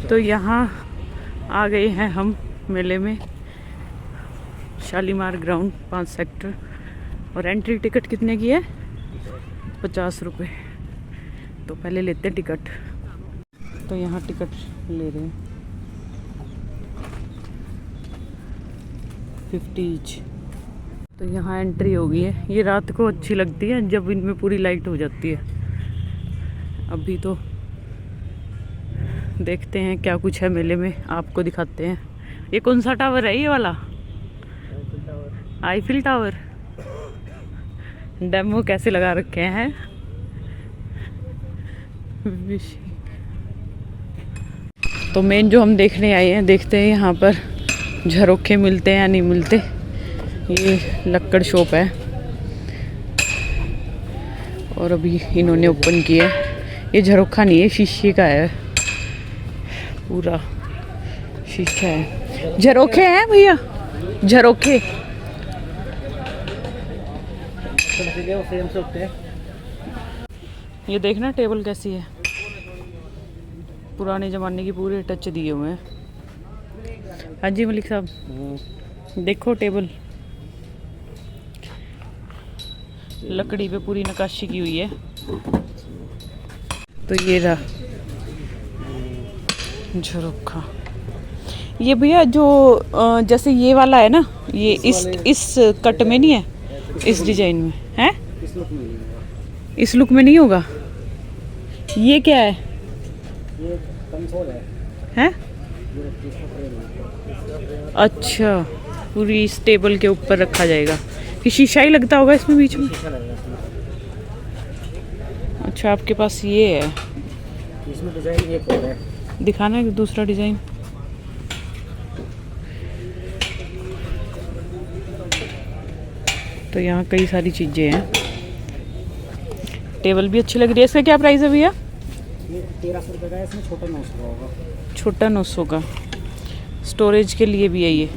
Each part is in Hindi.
तो यहाँ आ गए हैं हम मेले में, शालीमार ग्राउंड 5 सेक्टर। और एंट्री टिकट कितने की है? 50 रुपये। तो पहले लेते हैं टिकट। तो यहाँ टिकट ले रहे हैं 50 ईच। तो यहाँ एंट्री हो गई है। ये रात को अच्छी लगती है जब इनमें पूरी लाइट हो जाती है। अभी तो देखते हैं क्या कुछ है मेले में, आपको दिखाते हैं। ये कौन सा टावर है? ये वाला आईफिल टावर। डेमो कैसे लगा रखे हैं। तो मेन जो हम देखने आए हैं, देखते हैं यहाँ पर झरोखे मिलते हैं या नहीं मिलते। ये लक्कड़ शॉप है और अभी इन्होंने ओपन किया है। ये झरोखा नहीं है, शीशे का है, पूरा शीशा है। झरोखे हैं भैया, झरोखे। ये देखना टेबल कैसी है, पुराने ज़माने की पूरे टच दिए हुए हैं। हाँ जी मलिक साहब, देखो टेबल लकड़ी पे पूरी नक्काशी की हुई है। तो ये रहा झरोखा। ये भैया जो जैसे ये वाला है ना, ये इस कट में नहीं है, इस डिजाइन में है। इस लुक में नहीं होगा। ये क्या है? ये कंसोल है? अच्छा, पूरी इस टेबल के ऊपर रखा जाएगा। कि शीशा ही लगता होगा इसमें बीच में। अच्छा, आपके पास ये है। इसमें डिजाइन एक और है, दिखाना है दूसरा डिजाइन। तो यहाँ कई सारी चीजें हैं। टेबल भी अच्छी लग रही है। इसका क्या प्राइस है भैया? ये 1300 रुपये का है। इसमें छोटा 900 का होगा। छोटा 900 का। स्टोरेज के लिए भी है ये।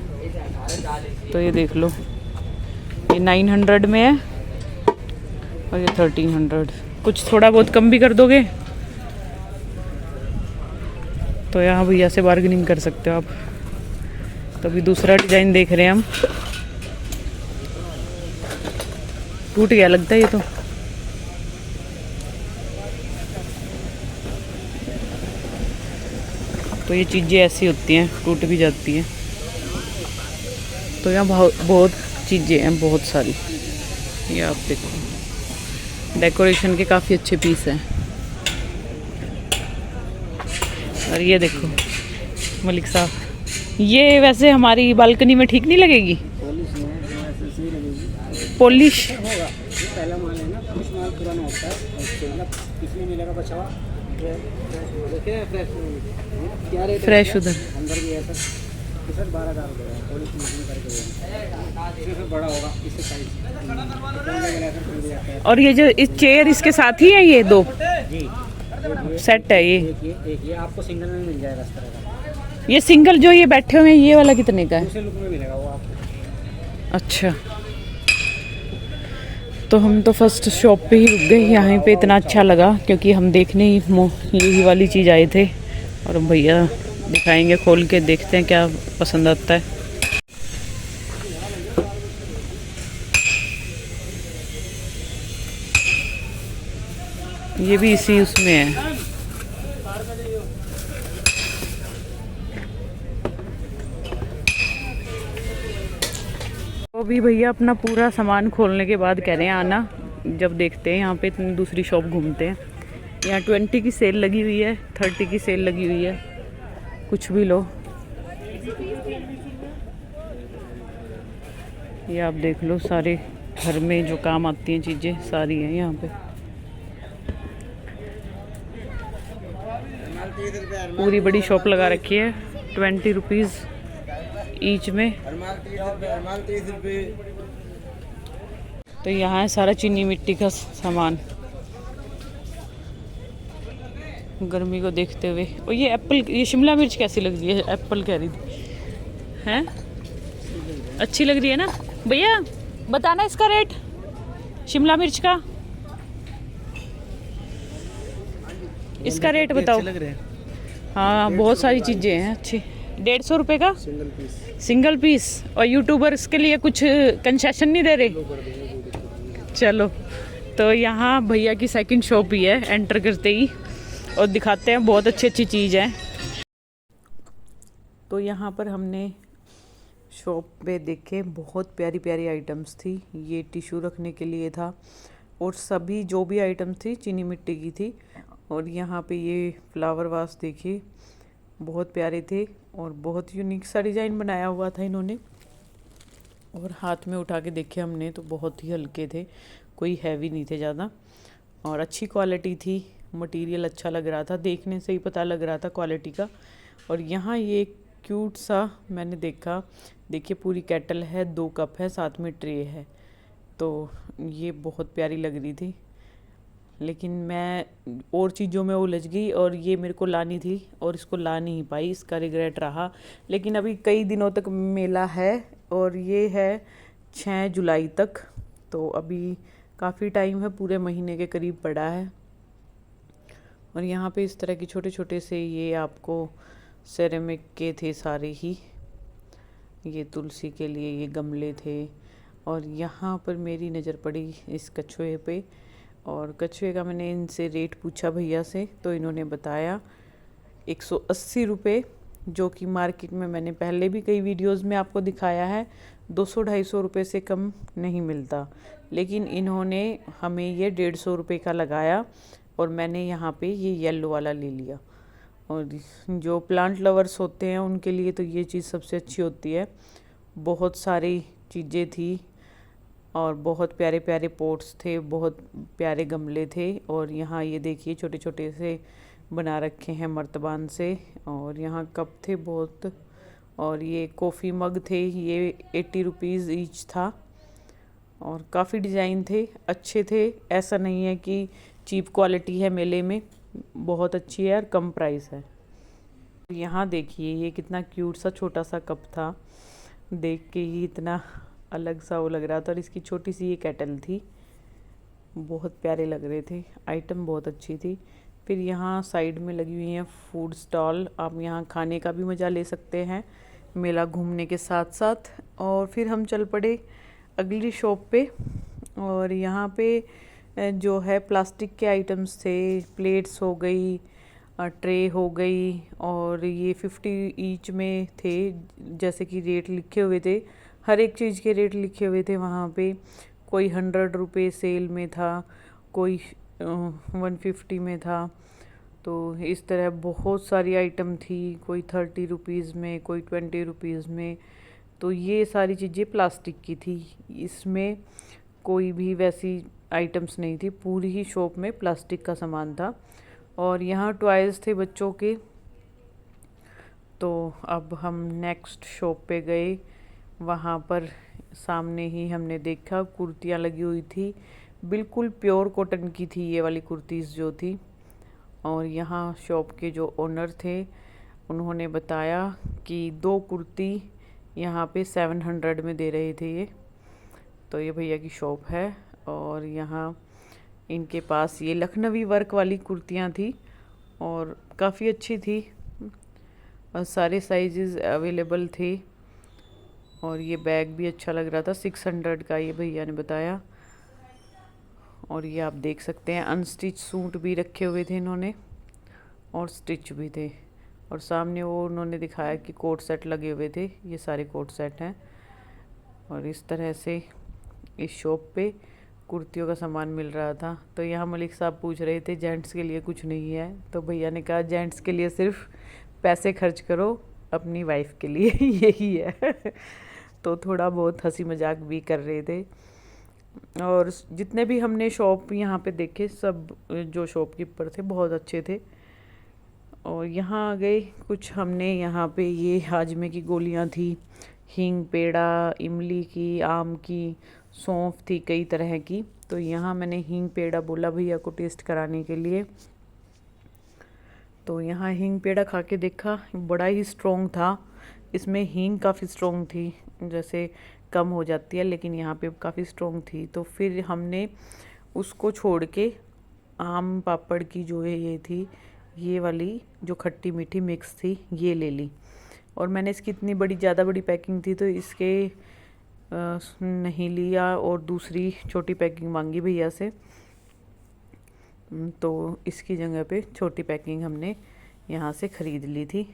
तो ये देख लो, ये 900 में है और ये 1300। कुछ थोड़ा बहुत कम भी कर दोगे तो यहाँ भैया से बार्गेनिंग कर सकते हो आप। तो अभी दूसरा डिजाइन देख रहे हैं हम। टूट गया लगता है ये तो। तो ये चीज़ें ऐसी होती हैं, टूट भी जाती हैं। तो यहाँ बहुत चीज़ें हैं, बहुत सारी। ये आप देखो, डेकोरेशन के काफ़ी अच्छे पीस हैं। और ये देखो मलिक साहब, ये वैसे हमारी बालकनी में ठीक नहीं लगेगी। पॉलिश होगा, ये पहला माल है ना, कुछ माल पुराना होता है। मतलब पिछले मेले का बचा हुआ देखिए, क्या रेट फ्रेश उधर अंदर भी है सर। सर 12,000 रुपये है। पॉलिश मशीन करके इससे बड़ा होगा, इससे साइज। और ये जो इस चेयर इसके साथ ही है, ये दो जी सेट है। ये एक ये आपको सिंगल में मिल जाएगा इस तरह का। ये सिंगल जो ये बैठे हुए हैं, ये वाला कितने का है? दूसरे लुक में मिलेगा वो आपको। अच्छा, तो हम तो फर्स्ट शॉप पे ही रुक गए। यहाँ पे इतना अच्छा लगा क्योंकि हम देखने ही यही वाली चीज़ आए थे। और भैया दिखाएंगे, खोल के देखते हैं क्या पसंद आता है। ये भी इसी उसमें है। तो भी भैया अपना पूरा सामान खोलने के बाद कह रहे हैं आना, जब देखते हैं यहाँ पे इतनी दूसरी शॉप घूमते हैं। यहाँ 20 की सेल लगी हुई है, 30 की सेल लगी हुई है। कुछ भी लो। ये आप देख लो, सारे घर में जो काम आती हैं चीज़ें सारी हैं यहाँ पे। पूरी बड़ी शॉप लगा रखी है। 20 रुपीज़ ईच में। तो यहाँ है सारा चीनी मिट्टी का सामान गर्मी को देखते हुए। और ये एप्पल, ये शिमला मिर्च कैसी लग रही है? एप्पल कह रही थी, हैं? अच्छी लग रही है ना भैया? बताना इसका रेट शिमला मिर्च का। इसका रेट बताओ। लग रहे हैं हाँ बहुत सारी चीज़ें हैं अच्छी। 150 रुपये का सिंगल पीस सिंगल पीस। और यूट्यूबर्स के लिए कुछ कंसेशन नहीं दे रहे? कर देंगे, कोई दिक्कत नहीं है। चलो, तो यहाँ भैया की सेकंड शॉप ही है एंटर करते ही, और दिखाते हैं, बहुत अच्छी अच्छी चीज़ है। तो यहाँ पर हमने शॉप पे देखे, बहुत प्यारी प्यारी आइटम्स थी। ये टिश्यू रखने के लिए था, और सभी जो भी आइटम्स थी चीनी मिट्टी की थी। और यहाँ पे ये फ्लावर वास देखिए, बहुत प्यारे थे, और बहुत यूनिक सा डिज़ाइन बनाया हुआ था इन्होंने। और हाथ में उठा के देखे हमने तो बहुत ही हल्के थे, कोई हैवी नहीं थे ज़्यादा, और अच्छी क्वालिटी थी। मटेरियल अच्छा लग रहा था, देखने से ही पता लग रहा था क्वालिटी का। और यहाँ ये क्यूट सा मैंने देखा, देखिए पूरी केटल है, 2 कप है, साथ में ट्रे है। तो ये बहुत प्यारी लग रही थी, लेकिन मैं और चीज़ों में उलझ गई, और ये मेरे को लानी थी और इसको ला नहीं पाई, इसका रिग्रेट रहा। लेकिन अभी कई दिनों तक मेला है, और ये है 6 जुलाई तक, तो अभी काफ़ी टाइम है, पूरे महीने के करीब पड़ा है। और यहाँ पे इस तरह के छोटे छोटे से ये आपको सेरेमिक के थे सारे ही। ये तुलसी के लिए ये गमले थे। और यहाँ पर मेरी नज़र पड़ी इस कछुए पे, और कछुए का मैंने इनसे रेट पूछा भैया से, तो इन्होंने बताया 180 रुपये, जो कि मार्केट में मैंने पहले भी कई वीडियोस में आपको दिखाया है 200-250 रुपये से कम नहीं मिलता। लेकिन इन्होंने हमें ये 150 रुपये का लगाया, और मैंने यहाँ पे ये येलो वाला ले लिया। और जो प्लांट लवर्स होते हैं उनके लिए तो ये चीज़ सबसे अच्छी होती है। बहुत सारी चीज़ें थी, और बहुत प्यारे प्यारे पोट्स थे, बहुत प्यारे गमले थे। और यहाँ ये देखिए छोटे छोटे से बना रखे हैं मर्तबान से। और यहाँ कप थे बहुत, और ये कॉफ़ी मग थे, ये 80 रुपीज़ ईच था। और काफ़ी डिज़ाइन थे, अच्छे थे, ऐसा नहीं है कि चीप क्वालिटी है। मेले में बहुत अच्छी है और कम प्राइस है। यहाँ देखिए ये कितना क्यूट सा छोटा सा कप था, देख के ही इतना अलग सा वो लग रहा था। और इसकी छोटी सी ये केटल थी, बहुत प्यारे लग रहे थे, आइटम बहुत अच्छी थी। फिर यहाँ साइड में लगी हुई हैं फूड स्टॉल, आप यहाँ खाने का भी मज़ा ले सकते हैं मेला घूमने के साथ साथ। और फिर हम चल पड़े अगली शॉप पे, और यहाँ पे जो है प्लास्टिक के आइटम्स थे, प्लेट्स हो गई, ट्रे हो गई, और ये 50 ईच में थे, जैसे कि रेट लिखे हुए थे, हर एक चीज़ के रेट लिखे हुए थे वहाँ पे। कोई 100 रुपये सेल में था, कोई 150 में था। तो इस तरह बहुत सारी आइटम थी, कोई 30 रुपीज़ में, कोई 20 रुपीज़ में। तो ये सारी चीज़ें प्लास्टिक की थी, इसमें कोई भी वैसी आइटम्स नहीं थी, पूरी ही शॉप में प्लास्टिक का सामान था। और यहाँ टॉयज़ थे बच्चों के। तो अब हम नेक्स्ट शॉप पे गए, वहाँ पर सामने ही हमने देखा कुर्तियाँ लगी हुई थी, बिल्कुल प्योर कॉटन की थी ये वाली कुर्तीज़ जो थी। और यहाँ शॉप के जो ओनर थे उन्होंने बताया कि 2 कुर्ती यहाँ पे 700 में दे रहे थे ये। तो ये भैया की शॉप है, और यहाँ इनके पास ये लखनवी वर्क वाली कुर्तियाँ थी, और काफ़ी अच्छी थी, और सारे साइजेस अवेलेबल थे। और ये बैग भी अच्छा लग रहा था, 600 का ये भैया ने बताया। और ये आप देख सकते हैं अनस्टिच सूट भी रखे हुए थे इन्होंने, और स्टिच भी थे। और सामने वो उन्होंने दिखाया कि कोट सेट लगे हुए थे, ये सारे कोट सेट हैं। और इस तरह से इस शॉप पे कुर्तियों का सामान मिल रहा था। तो यहाँ मलिक साहब पूछ रहे थे जेंट्स के लिए कुछ नहीं है, तो भैया ने कहा जेंट्स के लिए सिर्फ पैसे खर्च करो, अपनी वाइफ के लिए यही है। तो थोड़ा बहुत हंसी मजाक भी कर रहे थे। और जितने भी हमने शॉप यहाँ पे देखे, सब जो शॉपकीपर थे बहुत अच्छे थे। और यहाँ आ गए कुछ, हमने यहाँ पे ये हाजमे की गोलियाँ थी, हींग, पेड़ा, इमली की, आम की, सौंफ थी, कई तरह की। तो यहाँ मैंने हींग पेड़ा बोला भैया को टेस्ट कराने के लिए। तो यहाँ हींग पेड़ा खा के देखा, बड़ा ही स्ट्रॉन्ग था, इसमें हींग काफ़ी स्ट्रॉन्ग थी, जैसे कम हो जाती है लेकिन यहाँ पे काफ़ी स्ट्रॉन्ग थी। तो फिर हमने उसको छोड़ के आम पापड़ की जो है ये थी, ये वाली जो खट्टी मीठी मिक्स थी ये ले ली। और मैंने इसकी इतनी बड़ी ज़्यादा बड़ी पैकिंग थी तो इसके नहीं लिया और दूसरी छोटी पैकिंग मांगी भैया से, तो इसकी जगह पे छोटी पैकिंग हमने यहाँ से ख़रीद ली थी।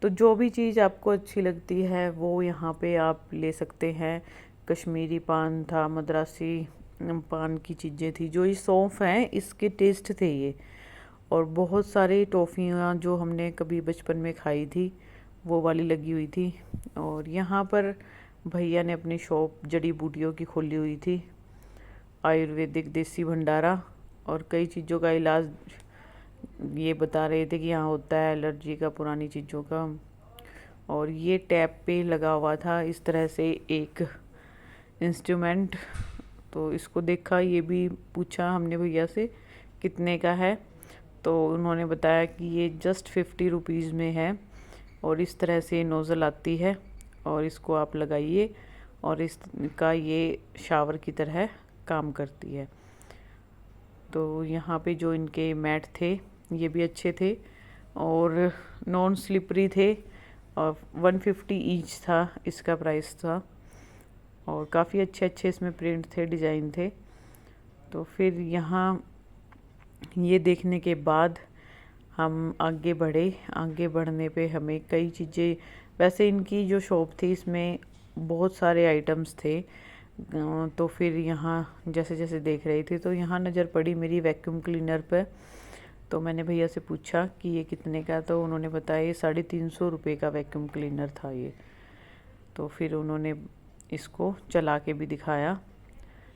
तो जो भी चीज़ आपको अच्छी लगती है वो यहाँ पे आप ले सकते हैं। कश्मीरी पान था, मद्रासी पान की चीज़ें थी, जो ये सौंफ हैं इसके टेस्ट थे ये। और बहुत सारी टॉफ़ियाँ जो हमने कभी बचपन में खाई थी वो वाली लगी हुई थी। और यहाँ पर भैया ने अपनी शॉप जड़ी बूटियों की खोली हुई थी, आयुर्वेदिक देसी भंडारा, और कई चीज़ों का इलाज ये बता रहे थे कि यहाँ होता है, एलर्जी का, पुरानी चीज़ों का। और ये टैप पे लगा हुआ था इस तरह से एक इंस्ट्रूमेंट, तो इसको देखा, ये भी पूछा हमने भैया से कितने का है, तो उन्होंने बताया कि ये जस्ट 50 रुपीज़ में है। और इस तरह से नोज़ल आती है और इसको आप लगाइए और इसका ये शावर की तरह काम करती है। तो यहाँ पे जो इनके मैट थे ये भी अच्छे थे और नॉन स्लिपरी थे, और 150 ईच था इसका प्राइस था। और काफ़ी अच्छे अच्छे इसमें प्रिंट थे, डिज़ाइन थे। तो फिर यहाँ ये देखने के बाद हम आगे बढ़े। आगे बढ़ने पे हमें कई चीज़ें, वैसे इनकी जो शॉप थी इसमें बहुत सारे आइटम्स थे, तो फिर यहाँ जैसे जैसे देख रही थी तो यहाँ नज़र पड़ी मेरी वैक्यूम क्लीनर पर। तो मैंने भैया से पूछा कि ये कितने का, तो उन्होंने बताया ये 350 रुपये का वैक्यूम क्लीनर था ये। तो फिर उन्होंने इसको चला के भी दिखाया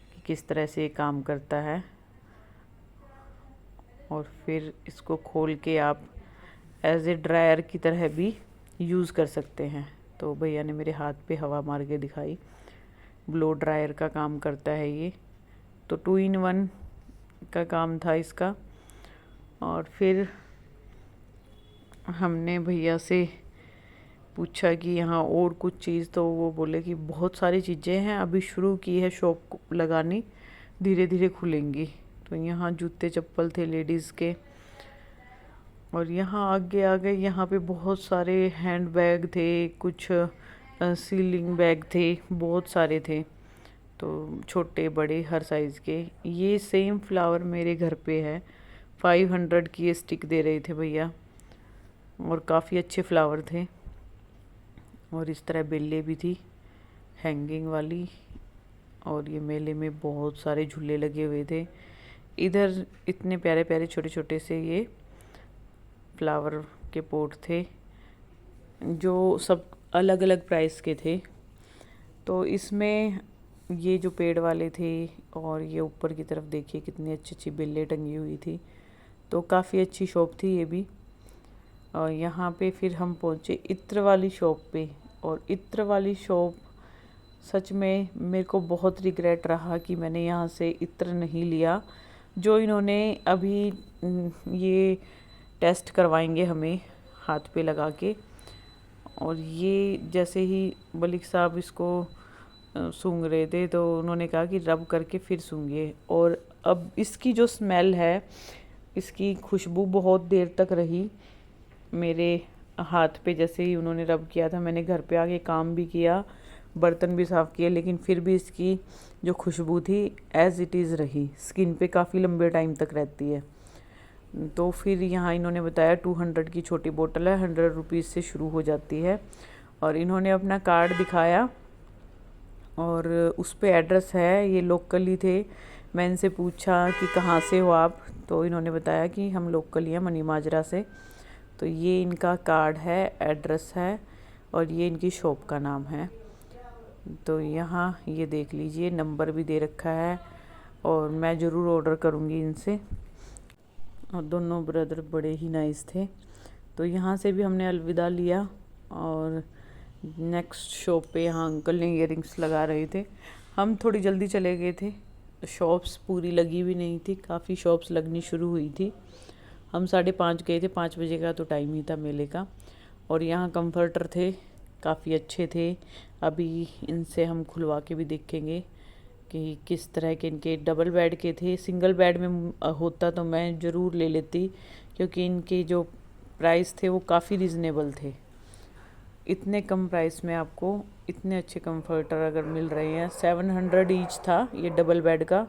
कि किस तरह से ये काम करता है। और फिर इसको खोल के आप एज ए ड्रायर की तरह भी यूज़ कर सकते हैं। तो भैया ने मेरे हाथ पे हवा मार के दिखाई, ब्लो ड्रायर का काम करता है ये। तो 2 in 1 का काम था इसका। और फिर हमने भैया से पूछा कि यहाँ और कुछ चीज़, तो वो बोले कि बहुत सारी चीज़ें हैं, अभी शुरू की है शॉप लगानी, धीरे धीरे खुलेंगी। तो यहाँ जूते चप्पल थे लेडीज़ के। और यहाँ आगे आ गए, यहाँ पे बहुत सारे हैंड बैग थे, कुछ सीलिंग बैग थे, बहुत सारे थे, तो छोटे बड़े हर साइज़ के। ये सेम फ्लावर मेरे घर पे है, 500 की ये स्टिक दे रहे थे भैया, और काफ़ी अच्छे फ्लावर थे। और इस तरह बेलें भी थी हैंगिंग वाली। और ये मेले में बहुत सारे झूले लगे हुए थे। इधर इतने प्यारे प्यारे छोटे छोटे से ये फ्लावर के पोट थे, जो सब अलग अलग प्राइस के थे। तो इसमें ये जो पेड़ वाले थे, और ये ऊपर की तरफ देखिए कितनी अच्छी अच्छी बेलें टंगी हुई थी। तो काफ़ी अच्छी शॉप थी ये भी। और यहाँ पे फिर हम पहुँचे इत्र वाली शॉप पे। और इत्र वाली शॉप सच में मेरे को बहुत रिग्रेट रहा कि मैंने यहाँ से इत्र नहीं लिया। जो इन्होंने अभी ये टेस्ट करवाएंगे हमें हाथ पे लगा के, और ये जैसे ही मलिक साहब इसको सूंघ रहे थे तो उन्होंने कहा कि रब करके फिर सूंघिए। और अब इसकी जो स्मेल है, इसकी खुशबू बहुत देर तक रही मेरे हाथ पे। जैसे ही उन्होंने रब किया था, मैंने घर पे आके काम भी किया, बर्तन भी साफ़ किए, लेकिन फिर भी इसकी जो खुशबू थी एज़ इट इज़ रही, स्किन पे काफ़ी लंबे टाइम तक रहती है। तो फिर यहाँ इन्होंने बताया 200 की छोटी बोतल है, 100 रुपीज़ से शुरू हो जाती है। और इन्होंने अपना कार्ड दिखाया और उस पे एड्रेस है, ये लोकल ही थे। मैं इनसे पूछा कि कहाँ से हो आप, तो इन्होंने बताया कि हम लोकल ही हैं, मनी माजरा से। तो ये इनका कार्ड है, एड्रेस है, और ये इनकी शॉप का नाम है। तो यहाँ ये देख लीजिए, नंबर भी दे रखा है, और मैं ज़रूर ऑर्डर करूँगी इनसे। और दोनों ब्रदर बड़े ही नाइस थे। तो यहाँ से भी हमने अलविदा लिया, और नेक्स्ट शॉप पे यहाँ अंकल ने इयररिंग्स लगा रहे थे। हम थोड़ी जल्दी चले गए थे, शॉप्स पूरी लगी भी नहीं थी, काफ़ी शॉप्स लगनी शुरू हुई थी। हम 5:30 गए थे, 5 बजे का तो टाइम ही था मेले का। और यहाँ कंफर्टर थे, काफ़ी अच्छे थे। अभी इनसे हम खुलवा के भी देखेंगे कि किस तरह के इनके डबल बेड के थे। सिंगल बेड में होता तो मैं ज़रूर ले लेती, क्योंकि इनके जो प्राइस थे वो काफ़ी रीज़नेबल थे। इतने कम प्राइस में आपको इतने अच्छे कंफर्टर अगर मिल रहे हैं। 700 ईच था ये डबल बेड का।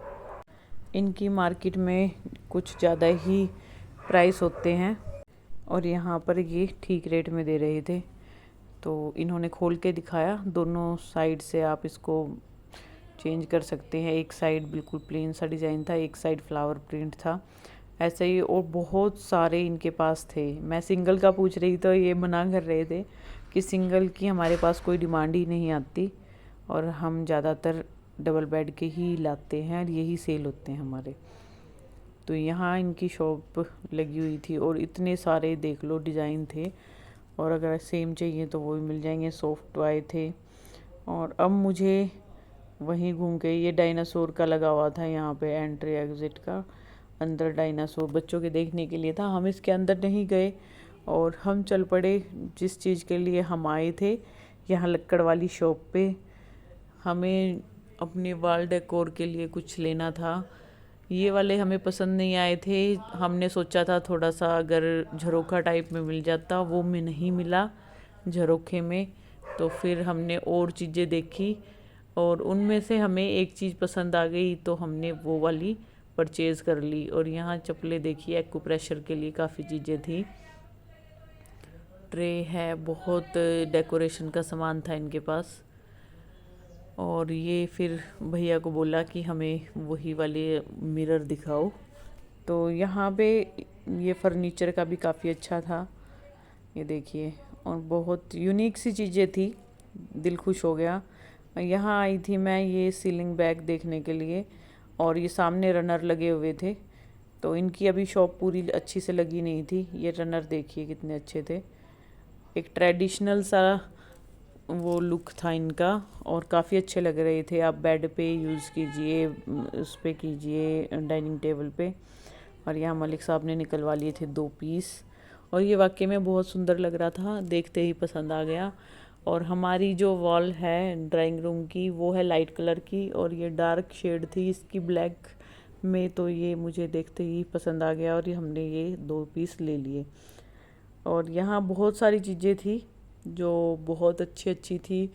इनकी मार्केट में कुछ ज़्यादा ही प्राइस होते हैं और यहाँ पर ये ठीक रेट में दे रहे थे। तो इन्होंने खोल के दिखाया, दोनों साइड से आप इसको चेंज कर सकते हैं। एक साइड बिल्कुल प्लेन सा डिज़ाइन था, एक साइड फ्लावर प्रिंट था, ऐसे ही और बहुत सारे इनके पास थे। मैं सिंगल का पूछ रही तो ये मना कर रहे थे कि सिंगल की हमारे पास कोई डिमांड ही नहीं आती और हम ज़्यादातर डबल बेड के ही लाते हैं और यही सेल होते हैं हमारे। तो यहाँ इनकी शॉप लगी हुई थी और इतने सारे देख लो डिज़ाइन थे, और अगर सेम चाहिए तो वो भी मिल जाएंगे। सॉफ्ट टॉय थे। और अब मुझे वहीं घूम के, ये डायनासोर का लगा हुआ था यहाँ पे एंट्री एग्ज़िट का, अंदर डायनासोर बच्चों के देखने के लिए था। हम इसके अंदर नहीं गए और हम चल पड़े जिस चीज़ के लिए हम आए थे, यहाँ लक्कड़ वाली शॉप पे। हमें अपने वॉल डेकोर के लिए कुछ लेना था। ये वाले हमें पसंद नहीं आए थे। हमने सोचा था थोड़ा सा अगर झरोखा टाइप में मिल जाता, वो में नहीं मिला झरोखे में। तो फिर हमने और चीज़ें देखी और उनमें से हमें एक चीज़ पसंद आ गई, तो हमने वो वाली परचेज़ कर ली। और यहाँ चप्पलें देखिए, एक्यूप्रेशर के लिए काफ़ी चीज़ें थी। ट्रे है, बहुत डेकोरेशन का सामान था इनके पास। और ये फिर भैया को बोला कि हमें वही वाले मिरर दिखाओ। तो यहाँ पे ये फर्नीचर का भी काफ़ी अच्छा था, ये देखिए, और बहुत यूनिक सी चीज़ें थी, दिल खुश हो गया। यहाँ आई थी मैं ये सीलिंग बैग देखने के लिए, और ये सामने रनर लगे हुए थे। तो इनकी अभी शॉप पूरी अच्छी से लगी नहीं थी। ये रनर देखिए कितने अच्छे थे, एक ट्रेडिशनल सा वो लुक था इनका और काफ़ी अच्छे लग रहे थे। आप बेड पे यूज़ कीजिए, उस पे कीजिए, डाइनिंग टेबल पे। और यहाँ मलिक साहब ने निकलवा लिए थे 2 पीस, और ये वाकई में बहुत सुंदर लग रहा था, देखते ही पसंद आ गया। और हमारी जो वॉल है ड्राइंग रूम की, वो है लाइट कलर की, और ये डार्क शेड थी इसकी ब्लैक में, तो ये मुझे देखते ही पसंद आ गया और हमने ये 2 पीस ले लिए। और यहाँ बहुत सारी चीज़ें थी जो बहुत अच्छी थी।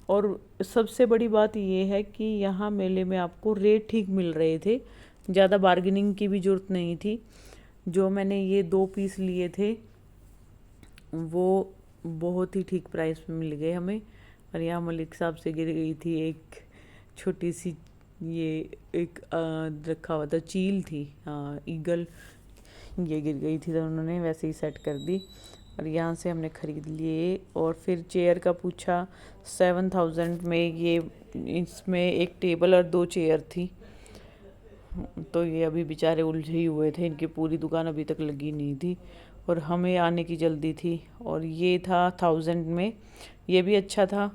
और सबसे बड़ी बात ये है कि यहाँ मेले में आपको रेट ठीक मिल रहे थे, ज़्यादा बार्गेनिंग की भी ज़रूरत नहीं थी। जो मैंने ये 2 पीस लिए थे वो बहुत ही ठीक प्राइस में मिल गए हमें। और यहाँ मलिक साहब से गिर गई थी एक छोटी सी, ये एक रखा हुआ था, चील थी, ईगल, ये गिर गई थी तो उन्होंने वैसे ही सेट कर दी। और यहाँ से हमने ख़रीद लिए। और फिर चेयर का पूछा, 7000 में ये, इसमें एक टेबल और 2 चेयर थी। तो ये अभी बेचारे उलझे ही हुए थे, इनकी पूरी दुकान अभी तक लगी नहीं थी और हमें आने की जल्दी थी। और ये था 1000 में, ये भी अच्छा था।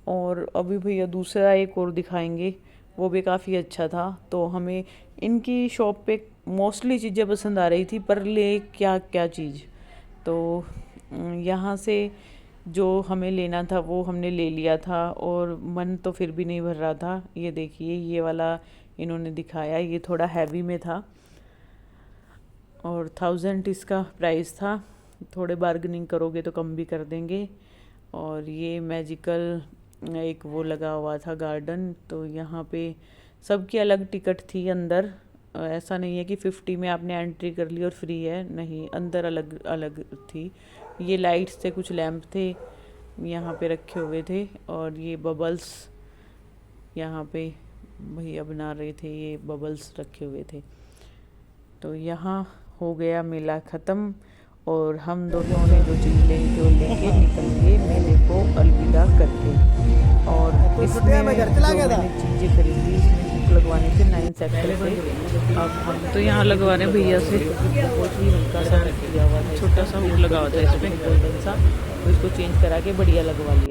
और अभी भैया दूसरा एक और दिखाएंगे, वो भी काफ़ी अच्छा था। तो हमें इनकी शॉप पे मोस्टली चीज़ें पसंद आ रही थी, पर ले क्या क्या चीज़। तो यहाँ से जो हमें लेना था वो हमने ले लिया था, और मन तो फिर भी नहीं भर रहा था। ये देखिए, ये वाला इन्होंने दिखाया, ये थोड़ा हैवी में था और 1000 इसका प्राइस था। थोड़े बार्गेनिंग करोगे तो कम भी कर देंगे। और ये मैजिकल एक वो लगा हुआ था गार्डन, तो यहाँ पे सबकी अलग टिकट थी अंदर। ऐसा नहीं है कि 50 में आपने एंट्री कर ली और फ्री है, नहीं, अंदर अलग अलग थी। ये लाइट्स थे, कुछ लैंप थे यहाँ पे रखे हुए थे। और ये बबल्स यहाँ पे भैया बना रहे थे, ये बबल्स रखे हुए थे। तो यहाँ हो गया मेला ख़त्म और हम दोनों ने जो चीज़ ली थी वो लेके निकल गए मेले को अलविदा करके। और इसमें जो मैंने चीज़ें खरीदी, इसमें हुक लगवाने थे 9 सेक्टर से। अब हम तो यहाँ लगवा रहे हैं भैया से, बहुत ही हल्का सा किया हुआ था, छोटा सा हुक लगा हुआ था इसमें गोल्डन सा, तो इसको चेंज करा के बढ़िया लगवा लिया।